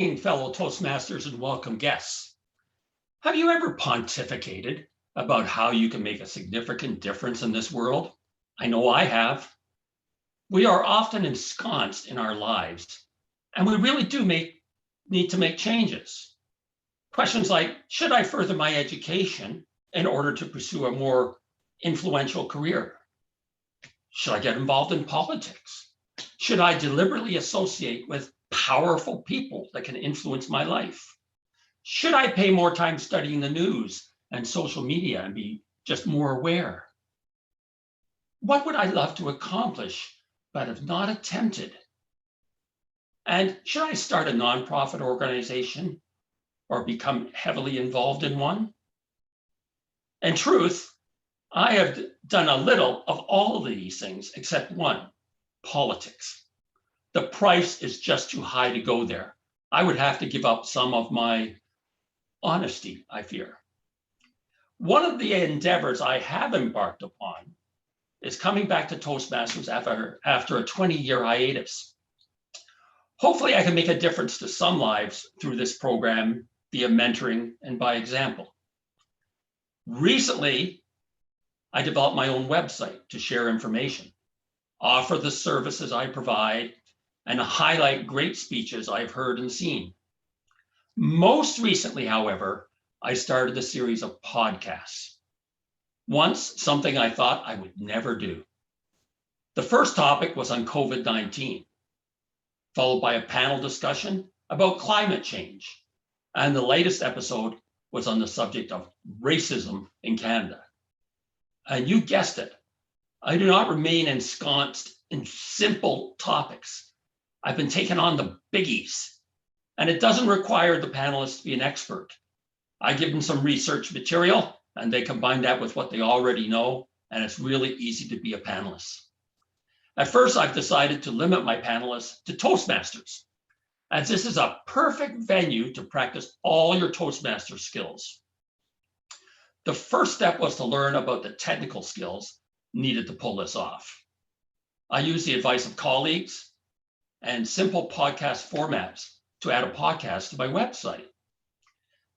Fellow Toastmasters and welcome guests. Have you ever pontificated about how you can make a significant difference in this world? I know I have. We are often ensconced in our lives, and we really do need to make changes. Questions like, should I further my education in order to pursue a more influential career? Should I get involved in politics? Should I deliberately associate with powerful people that can influence my life? Should I pay more time studying the news and social media and be just more aware? What would I love to accomplish but have not attempted? And should I start a nonprofit organization or become heavily involved in one? In truth, I have done a little of all of these things except one, politics. The price is just too high to go there. I would have to give up some of my honesty, I fear. One of the endeavors I have embarked upon is coming back to Toastmasters after a 20-year hiatus. Hopefully I can make a difference to some lives through this program via mentoring and by example. Recently, I developed my own website to share information, offer the services I provide, and highlight great speeches I've heard and seen. Most recently, however, I started a series of podcasts. Once, something I thought I would never do. The first topic was on COVID-19, followed by a panel discussion about climate change. And the latest episode was on the subject of racism in Canada. And you guessed it, I do not remain ensconced in simple topics. I've been taking on the biggies, and it doesn't require the panelists to be an expert. I give them some research material and they combine that with what they already know, and it's really easy to be a panelist. At first, I've decided to limit my panelists to Toastmasters, as this is a perfect venue to practice all your Toastmaster skills. The first step was to learn about the technical skills needed to pull this off. I used the advice of colleagues and simple podcast formats to add a podcast to my website.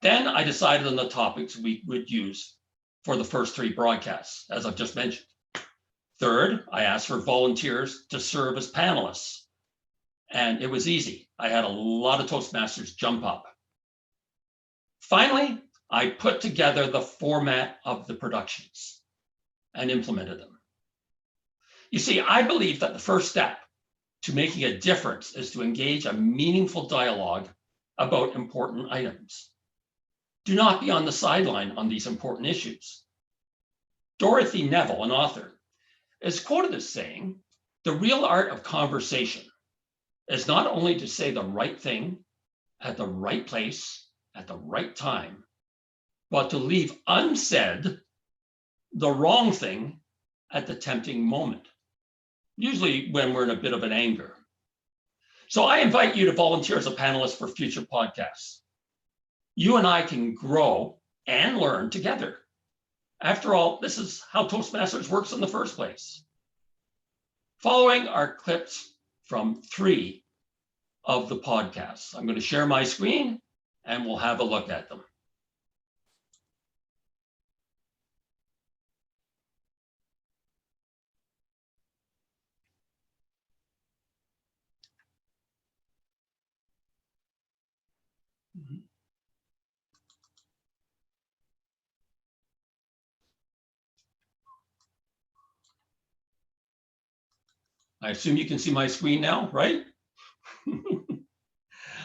Then I decided on the topics we would use for the first 3 broadcasts, as I've just mentioned. Third, I asked for volunteers to serve as panelists. And it was easy. I had a lot of Toastmasters jump up. Finally, I put together the format of the productions and implemented them. You see, I believe that the first step to making a difference is to engage a meaningful dialogue about important items. Do not be on the sideline on these important issues. Dorothy Neville, an author, is quoted as saying, "The real art of conversation is not only to say the right thing at the right place at the right time, but to leave unsaid the wrong thing at the tempting moment, usually when we're in a bit of an anger." So I invite you to volunteer as a panelist for future podcasts. You and I can grow and learn together. After all, this is how Toastmasters works in the first place. Following are clips from 3 of the podcasts. I'm going to share my screen and we'll have a look at them. I assume you can see my screen now, right?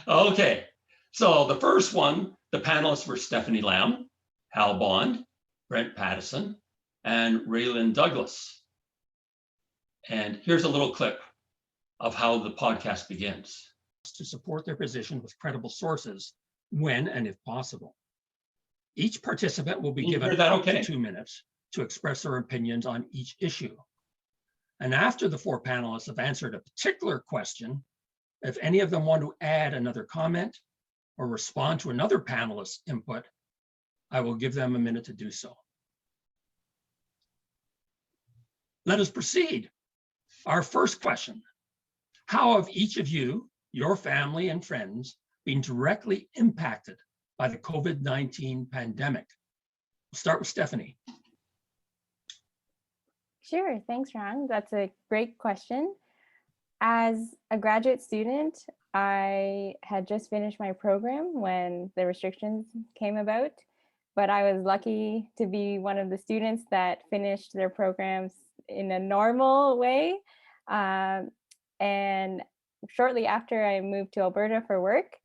Okay, so the first one, the panelists were Stephanie Lamb, Hal Bond, Brent Pattison, and Raylan Douglas. And here's a little clip of how the podcast begins. To support their position with credible sources when and if possible. Each participant will be given up to 2 minutes to express their opinions on each issue. And after the 4 panelists have answered a particular question, if any of them want to add another comment or respond to another panelist's input, I will give them a minute to do so. Let us proceed. Our first question: how have each of you, your family and friends, being directly impacted by the COVID-19 pandemic? We'll start with Stephanie. Sure, thanks, Ron. That's a great question. As a graduate student, I had just finished my program when the restrictions came about, but I was lucky to be one of the students that finished their programs in a normal way. And shortly after I moved to Alberta for work,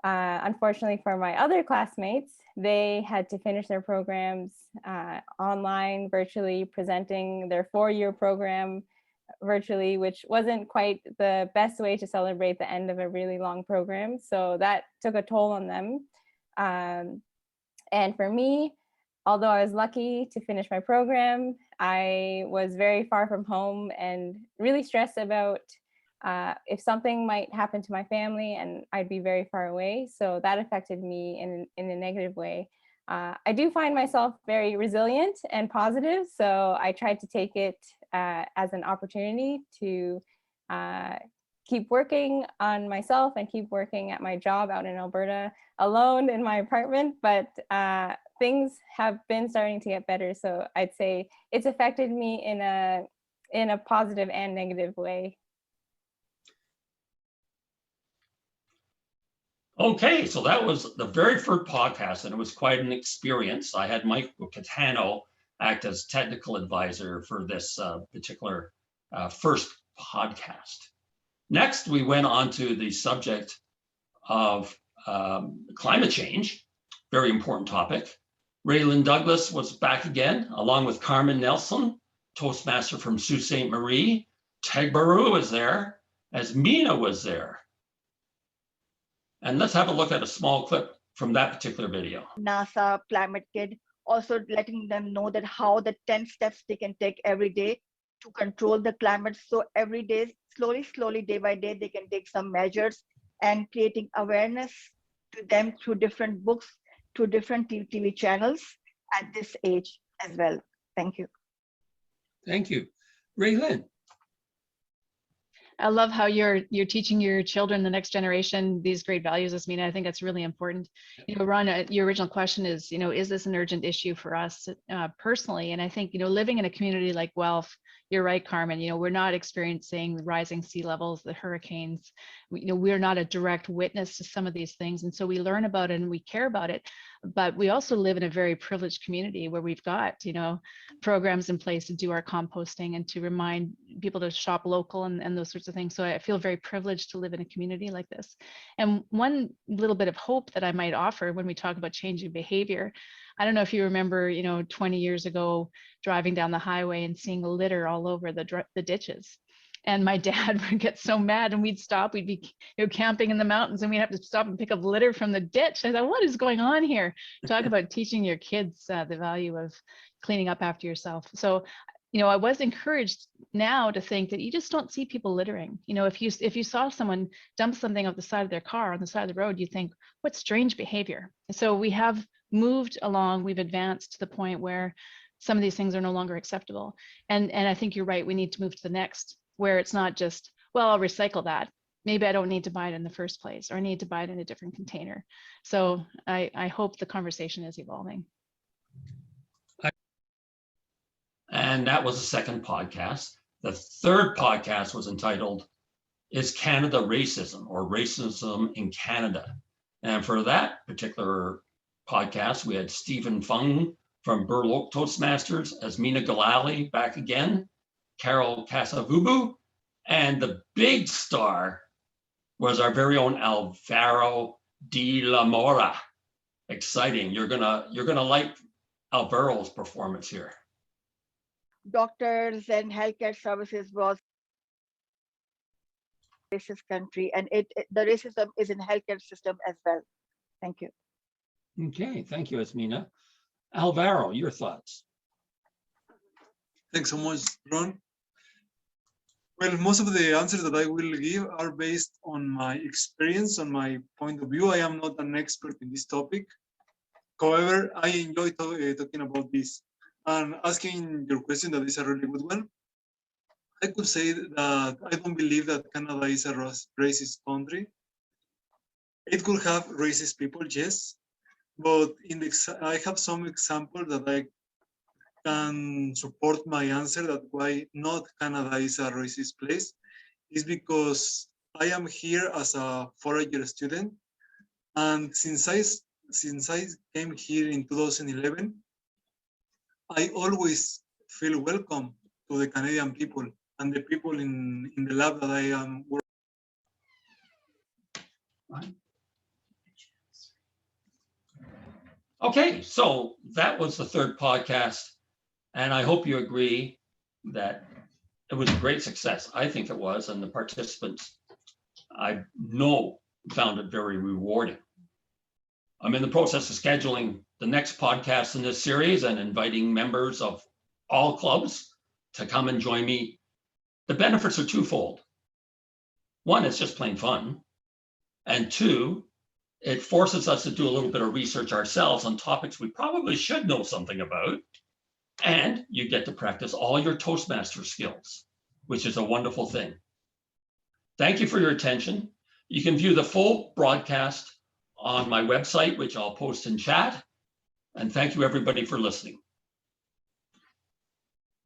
unfortunately for my other classmates, they had to finish their programs online, virtually, presenting their 4-year program virtually, which wasn't quite the best way to celebrate the end of a really long program. So that took a toll on them. And for me, although I was lucky to finish my program, I was very far from home and really stressed about if something might happen to my family and I'd be very far away. So that affected me in a negative way. I do find myself very resilient and positive. So I tried to take it as an opportunity to keep working on myself and keep working at my job out in Alberta alone in my apartment. But things have been starting to get better. So I'd say it's affected me in a positive and negative way. Okay, so that was the very first podcast, and it was quite an experience. I had Michael Catano act as technical advisor for this particular first podcast. Next, we went on to the subject of climate change, very important topic. Raylan Douglas was back again, along with Carmen Nelson, Toastmaster from Sault Ste. Marie. Teg Baru was there, as Mina was there. And let's have a look at a small clip from that particular video. NASA Climate Kid, also letting them know that how the 10 steps they can take every day to control the climate. So every day, slowly, day by day, they can take some measures and creating awareness to them through different books, through different TV channels at this age as well. Thank you. Thank you. Raylin. I love how you're teaching your children, the next generation, these great values, Asmina. I think that's really important. You know, Ron, your original question is, you know, is this an urgent issue for us personally? And I think, you know, living in a community like Guelph, you're right, Carmen, you know, we're not experiencing the rising sea levels, the hurricanes. You know, we're not a direct witness to some of these things. And so we learn about it and we care about it. But we also live in a very privileged community where we've got, you know, programs in place to do our composting and to remind people to shop local and those sorts of things. So I feel very privileged to live in a community like this. And one little bit of hope that I might offer when we talk about changing behavior, I don't know if you remember, you know, 20 years ago, driving down the highway and seeing litter all over the ditches. And my dad would get so mad and we'd stop, we'd be, you know, camping in the mountains and we'd have to stop and pick up litter from the ditch. I thought, what is going on here? Talk about teaching your kids the value of cleaning up after yourself. So, you know, I was encouraged now to think that you just don't see people littering. You know, if you saw someone dump something off the side of their car on the side of the road, you think, what strange behavior. So we have moved along, we've advanced to the point where some of these things are no longer acceptable. And I think you're right, we need to move to the next, where it's not just, well, I'll recycle that. Maybe I don't need to buy it in the first place, or I need to buy it in a different container. So I hope the conversation is evolving. And that was the second podcast. The third podcast was entitled, Is Canada Racism, or Racism in Canada? And for that particular podcast, we had Stephen Fung from Burloak Toastmasters, Asmina Galali back again, Carol Casavubu, and the big star was our very own Alvaro de la Mora. Exciting. You're gonna like Alvaro's performance here. Doctors and healthcare services was a racist country, and the racism is in healthcare system as well. Thank you. Okay, thank you, Asmina. Alvaro, your thoughts? Thanks so much, Ron. Well, most of the answers that I will give are based on my experience, on my point of view. I am not an expert in this topic. However, I enjoy talking about this. And asking your question, that is a really good one. I could say that I don't believe that Canada is a racist country. It could have racist people, yes, but I have some example that I can support my answer that why not Canada is a racist place is because I am here as a four-year student, and since I came here in 2011, I always feel welcome to the Canadian people and the people in the lab that I am working. Okay, so that was the third podcast, and I hope you agree that it was a great success. I think it was, and the participants, I know, found it very rewarding. I'm in the process of scheduling the next podcast in this series and inviting members of all clubs to come and join me. The benefits are twofold. One, it's just plain fun. And two, it forces us to do a little bit of research ourselves on topics we probably should know something about. And you get to practice all your Toastmaster skills, which is a wonderful thing. Thank you for your attention. You can view the full broadcast on my website, which I'll post in chat. And thank you everybody for listening.